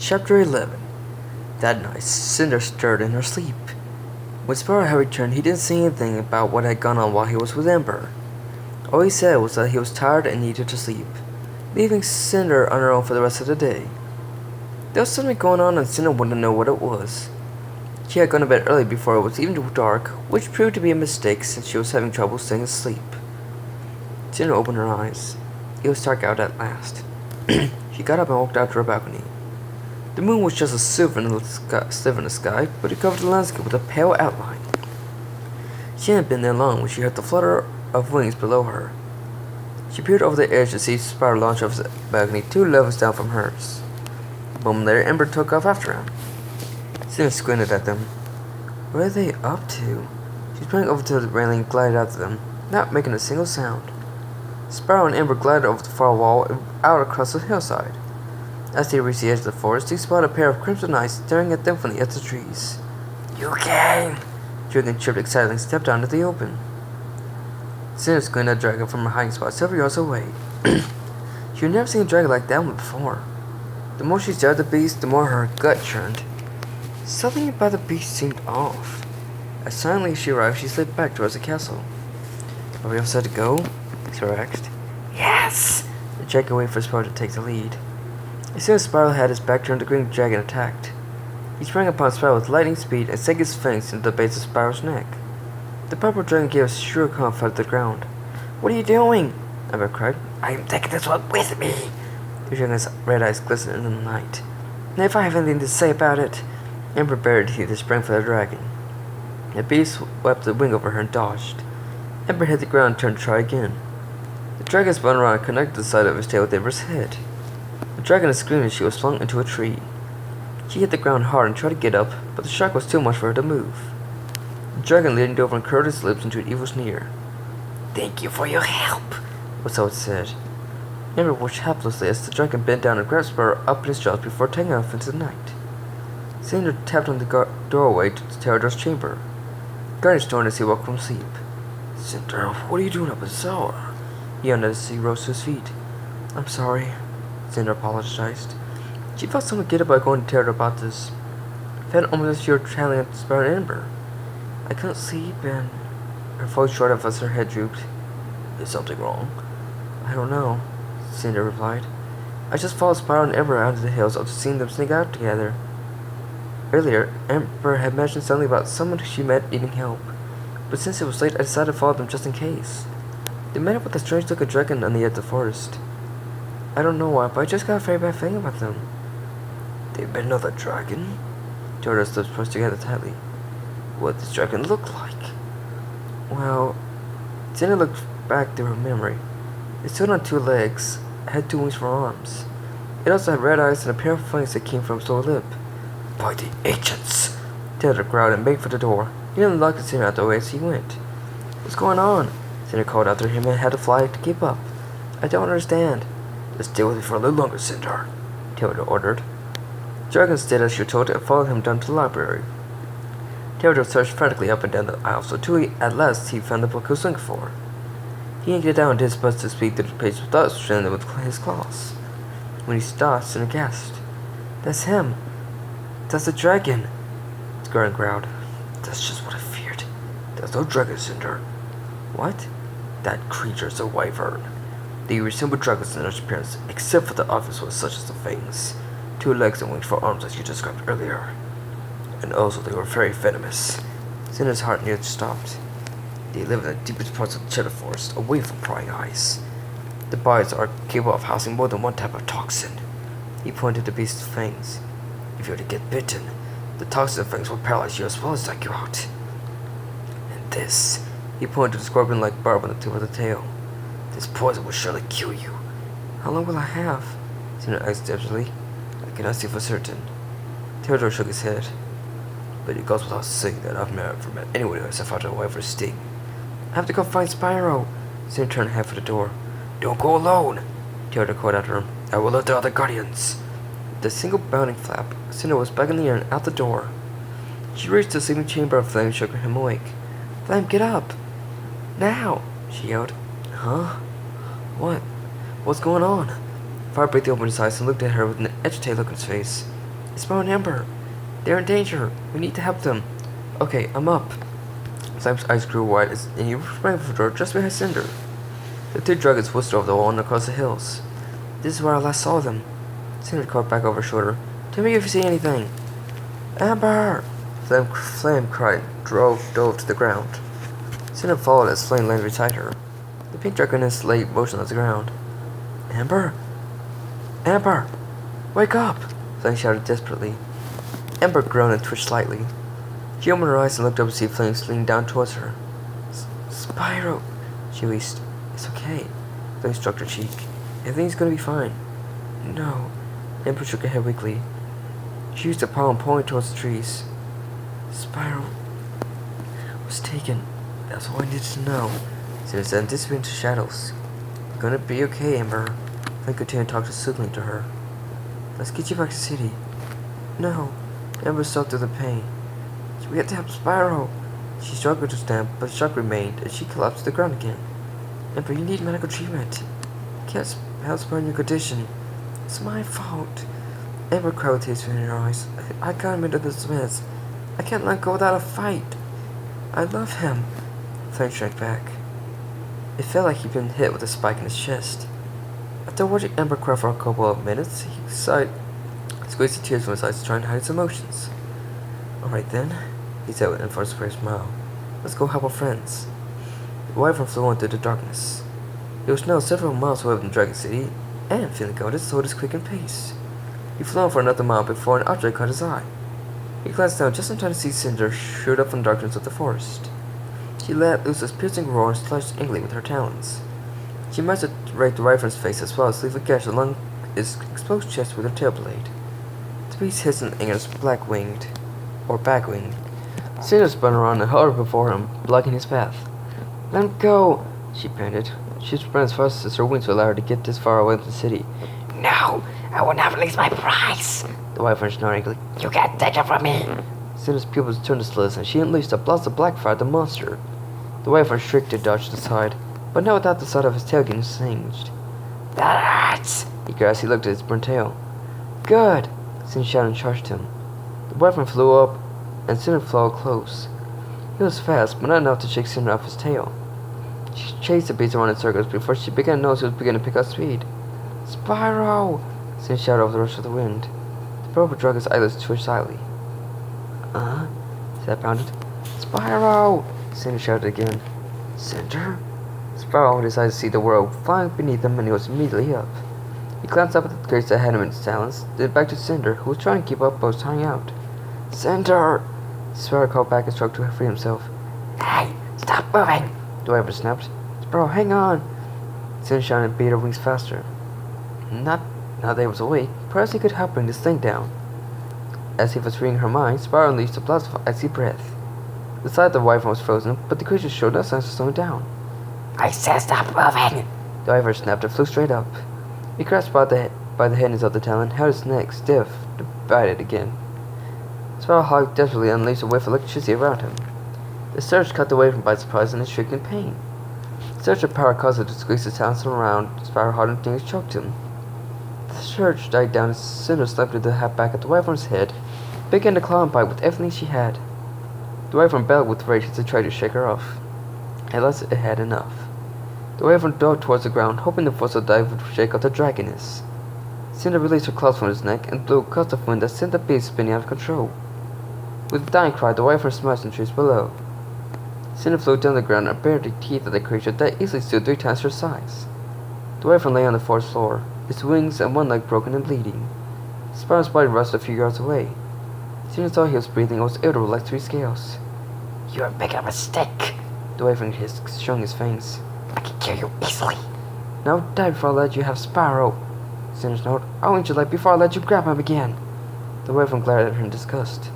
Chapter 11. That night, Cinder stirred in her sleep. When Spyro had returned, he didn't say anything about what had gone on while he was with Ember. All he said was that he was tired and needed to sleep, leaving Cinder on her own for the rest of the day. There was something going on and Cinder wanted to know what it was. She had gone to bed early before it was even dark, which proved to be a mistake since she was having trouble staying asleep. Cinder opened her eyes. It was dark out at last. She got up and walked out to her balcony. The moon was just a sliver in the sky, but it covered the landscape with a pale outline. She hadn't been there long when she heard the flutter of wings below her. She peered over the edge to see Spyro launch off his balcony 2 levels down from hers. A moment later, Ember took off after him. Cinder squinted at them. What are they up to? She sprang over to the railing and glided after them, not making a single sound. Spyro and Ember glided over the far wall and out across the hillside. As they reached the edge of the forest, they spotted a pair of crimson eyes staring at them from the edge of the trees. "You came!" Dragon chirped excitedly and stepped out into the open. Cinder squinted at the dragon from her hiding spot several yards away. She had never seen a dragon like that one before. The more she stared at the beast, the more her gut churned. Something about the beast seemed off. As silently as she arrived, she slid back towards the castle. "Are we all set to go?" Spyro asked. "Yes!" The dragon waited for Spyro to take the lead. As soon as Spyro had his back turned, the green dragon attacked. He sprang upon Spyro with lightning speed and sank his fangs into the base of Spyro's neck. The purple dragon gave a shriek and fell to the ground. "What are you doing?" Ember cried. "I am taking this one with me." The dragon's red eyes glistened in the night. "And if I have anything to say about it..." Ember bared teeth and sprang for the dragon. The beast swept a wing over her and dodged. Ember hit the ground and turned to try again. The dragon spun around and connected the side of his tail with Ember's head. The dragon screamed as she was flung into a tree. She hit the ground hard and tried to get up, but the shock was too much for her to move. The dragon leaned over and curled his lips into an evil sneer. "Thank you for your help," was all it said. Ember watched helplessly as the dragon bent down and grabbed Spyro up in his jaws before taking off into the night. Cinder tapped on the doorway to Pterodor's chamber. Guardian snored as he woke from sleep. "Cinder, what are you doing up in the cellar?" He yawned as he rose to his feet. "I'm sorry," Cinder apologized. She felt somewhat guilty about going to Pterodor about this. It felt almost as if she were channeling at Spyro and Ember. "I couldn't sleep and..." Her voice short off as her head drooped. "Is something wrong?" "I don't know," Cinder replied. "I just followed Spyro and Ember out into the hills after seeing them sneak out together." Earlier, Ember had mentioned something about someone she met needing help, but since it was late, I decided to follow them just in case. They met up with a strange-looking dragon on the edge of the forest. I don't know why, but I just got a very bad feeling about them. "They met another dragon?" Pterodor's lips pressed together tightly. "What did this dragon look like?" Well, Cinder looked back through her memory. It stood on 2 legs, had 2 wings for arms. It also had red eyes and a pair of fangs that came from its lower lip. "By the ancients!" Pterodor growled and made for the door. He didn't look at Cinder out the way as he went. "What's going on?" Cinder called after him and had to fly to keep up. "I don't understand." "Just stay with me for a little longer, Cinder," Pterodor ordered. Dragon stayed as she told and followed him down to the library. Pterodor searched frantically up and down the aisles until at last he found the book he was looking for. He yanked it down and did his best to speed through the pages without straining them with his claws. When he stopped, Cinder gasped. "That's him! That's the dragon!" The guardian growled. "That's just what I feared. There's no dragon, Cinder." "What?" "That creature's a wyvern. They resemble dragons in their appearance, except for the obvious ones such as the fangs, 2 legs and wings for arms as you described earlier. And also they were very venomous." Cinder's heart nearly stopped. "They live in the deepest parts of the cheddar forest, away from prying eyes. The bodies are capable of housing more than one type of toxin." He pointed to the beast's fangs. "If you were to get bitten, the toxin fangs will paralyze you as well as take you out. And this," he pointed to the scorpion-like barb on the tip of the tail. "This poison will surely kill you." "How long will I have?" Cinder asked desperately. "I cannot say for certain." Pterodor shook his head. "But it goes without saying that I've never met anyone who has survived a wyvern's sting." "I have to go find Spyro." Cinder turned half for the door. "Don't go alone," Pterodor called after him. "I will alert the other guardians." With a single bounding flap, Cinder was back in the air and out the door. She reached the sleeping chamber of Flame and shook him awake. "Flame, get up! Now!" she yelled. "Huh? What? What's going on?" Fire breathed open his eyes and looked at her with an agitated look on his face. Spyro and Ember! They're in danger! We need to help them! Okay, I'm up. Slime's eyes grew wide and he sprang for the door just behind Cinder. The two dragons whisked over the wall and across the hills. This is where I last saw them. Cinder caught back over her shoulder. Tell me if you see anything. Ember! Flame cried, dove to the ground. Cinder followed as Flame landed beside her. The pink dragoness lay motionless on the ground. Ember? Ember! Wake up! Flame shouted desperately. Ember groaned and twitched slightly. She opened her eyes and looked up to see Flame leaning down towards her. Spyro! She wheezed. It's okay. Flame stroked her cheek. Everything's gonna be fine. No. Ember shook her head weakly. She used her palm pointing towards the trees. Spyro was taken. That's all I needed to know. Cinder said and disappeared into shadows. You're gonna be okay, Ember. Flame continued to talk soothingly to her. Let's get you back to the city. No. Ember sobbed through the pain. We had to help Spyro. She struggled to stand, but the shock remained, and she collapsed to the ground again. Ember, you need medical treatment. I can't help Spyro in your condition. It's my fault. Ember cried with tears in her eyes. I got him into this mess. I can't let go without a fight. I love him. Flame shrank back. It felt like he'd been hit with a spike in his chest. After watching Ember cry for a couple of minutes, he sighed, squeezed the tears from his eyes to try and hide his emotions. Alright then, he said with an enforced smile. Let's go help our friends. The wyvern flew on through the darkness. It was now several miles away from Dragon City, and feeling goaded, slowed his quickened pace. He flew on for another mile before an object caught his eye. He glanced down just in time to see Cinder shoot up from the darkness of the forest. She let loose a piercing roar and slashed angrily with her talons. She managed to rake the wyvern's face as well as leave a gash along its exposed chest with her tail blade. The beast hissed in anger, black-winged, or back-winged. Cinder spun around and hovered before him, blocking his path. Let him go, she panted. She spun as fast as her wings would allow her to get this far away from the city. No, I will not release my prize, the wyvern snorted angrily. You can't take it from me. Cinder's pupils turned to slits and she unleashed a blast of black fire at the monster. The wyvern shrieked to dodge to the side, but not without the sight of his tail getting singed. That hurts, he cried as he looked at his burnt tail. Good, Cinder shouted and charged him. The wyvern flew up, and Cinder followed close. He was fast, but not enough to shake Cinder off his tail. She chased the beast around in circles before she began to notice he was beginning to pick up speed. Spyro! Cinder shouted over the rush of the wind. The purple dragon's eyelids twitched slightly. Said pounded. Spyro! Cinder shouted again. Cinder? Spyro opened his eyes to see the world flying beneath him and he was immediately up. He glanced up at the creature that had him in his talons, then back to Cinder, who was trying to keep up but was tying out. Cinder! Spyro called back and struggled to free himself. Hey, stop moving! The wyvern snapped. Spyro, hang on! Cinder shouted and beat her wings faster. Not now that he was awake, perhaps he could help bring this thing down. As if it was reading her mind, Spyro unleashed a blast of icy breath. The side of the wyvern was frozen, but the creature showed no signs of slowing down. I said stop moving! The wyvern snapped and flew straight up. He grasped by the headings of the talon, held his neck stiff, to bite it again. Spyro hogged desperately and unleashed a wave of electricity around him. The surge cut the wyvern by surprise and it shrieked in pain. The surge of power caused it to squeeze the talons around Spyro hard and things choked him. The surge died down as Cinder slapped the hat back at the wyvern's head, began to claw and bite with everything she had. The wyvern bellowed with rage as it tried to shake her off. At last it had enough. The wyvern dove towards the ground, hoping the force of the dive would shake off the dragoness. Cinder released her claws from his neck and blew a gust of wind that sent the beast spinning out of control. With a dying cry, the wyvern smashed the trees below. Cinder flew down the ground and bared the teeth of the creature that easily stood 3 times her size. The wyvern lay on the forest floor, its wings and one leg broken and bleeding. Spyro's body rested a few yards away. Cinder saw he was breathing and was able to relax 3 scales. You are making a mistake, the wyvern hissed, showing his fangs. I can kill you easily. Now die before I let you have Spyro. Cinder snorted. I'll end your life before I let you grab him again. The wyvern glared at her in disgust.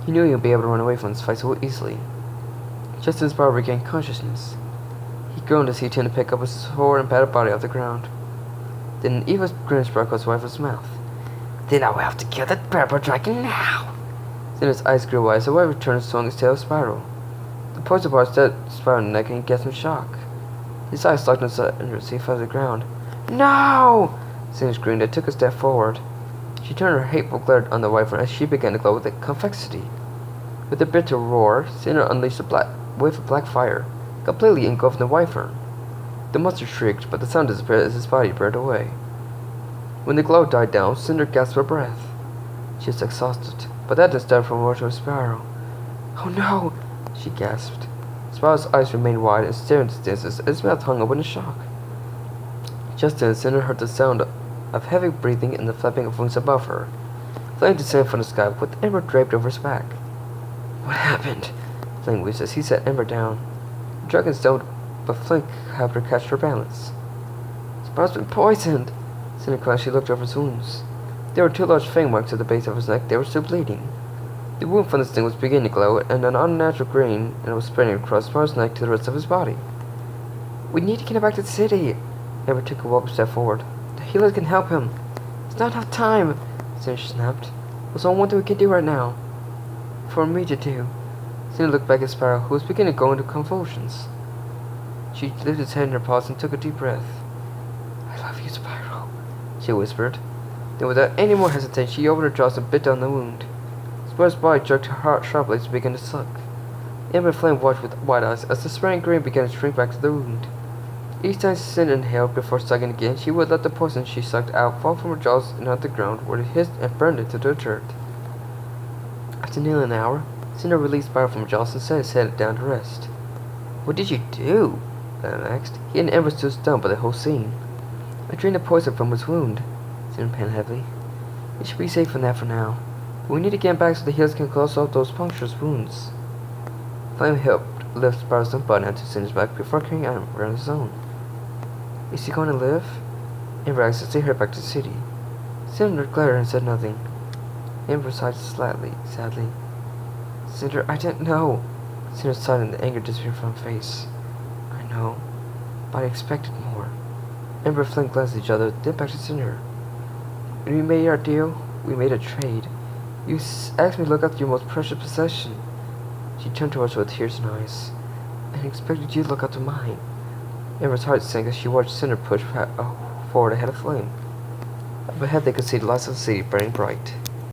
He knew he would be able to run away from this fight so easily. Just as Spyro regained consciousness, he groaned as he turned to pick up his sore and battered body off the ground. Then an evil grin sparkled his wyvern's mouth. Then I will have to kill the purple dragon now. Cinder's eyes grew wide as the wyvern turned and swung his tail at Spyro. The poison bar stabbed Spyro in the neck and he gasped in shock. His eyes locked inside and he fell to the ground. No! Cinder screamed and took a step forward. She turned her hateful glare on the wyvern as she began to glow with convexity. With a bitter roar, Cinder unleashed a wave of black fire, completely engulfing the wyvern. The monster shrieked, but the sound disappeared as his body burned away. When the glow died down, Cinder gasped for breath. She was exhausted, but that didn't stop from watching Spyro. "Oh no!" she gasped. Spyro's eyes remained wide and staring into distance, and his mouth hung open in shock. Just then, Cinder heard the sound of heavy breathing and the flapping of wings above her. Flame descended from the sky with Ember draped over his back. "What happened?" Flame whispered as he set Ember down. The dragon stumbled, but Flame helped her catch her balance. "Spyro's been poisoned!" Cinder cried as she looked over his wounds. There were 2 large fang marks at the base of his neck. They were still bleeding. The wound from the sting was beginning to glow, and an unnatural green and it was spreading across Spyro's neck to the rest of his body. "We need to get him back to the city!" Ember took a welcome step forward. "The healers can help him." "It's not enough time!" Cinder snapped. "There's only one thing we can do right now." "For me to do." Cinder looked back at Spyro, who was beginning to go into convulsions. She lifted his head in her paws and took a deep breath. "I love you, Spyro," she whispered. Then without any more hesitation, she opened her jaws and bit down the wound. Spyro's body jerked sharply as it began to suck. Ember and Flame watched with wide eyes as the spraying green began to shrink back to the wound. Each time Cinder inhaled before sucking again, she would let the poison she sucked out fall from her jaws and onto the ground, where it hissed and burned into the dirt. After nearly an hour, Cinder released Spyro from her jaws and set his head down to rest. "What did you do?" Flame asked. He and Ember stood stunned by the whole scene. "I drained the poison from his wound," Cinder panted heavily. "It should be safe from that for now. But we need to get him back so the healers can close off those punctured wounds." Flame helped lift Spyro's limp body onto Cinder's back before carrying him around his own. "Is he going to live?" Ember asked as they hurried back to the city. Cinder glared and said nothing. Ember sighed sadly. "Cinder, I didn't know." Cinder sighed and the anger disappeared from her face. "I know, but I expected more." Ember and Flame glanced at each other, then back to Cinder. "When we made our deal, we made a trade. You asked me to look after your most precious possession." She turned towards her with tears in her eyes. "And expected you to look after mine." Ember's heart sank as she watched Cinder push forward ahead of Flame. Up ahead they could see the lights of the city burning bright.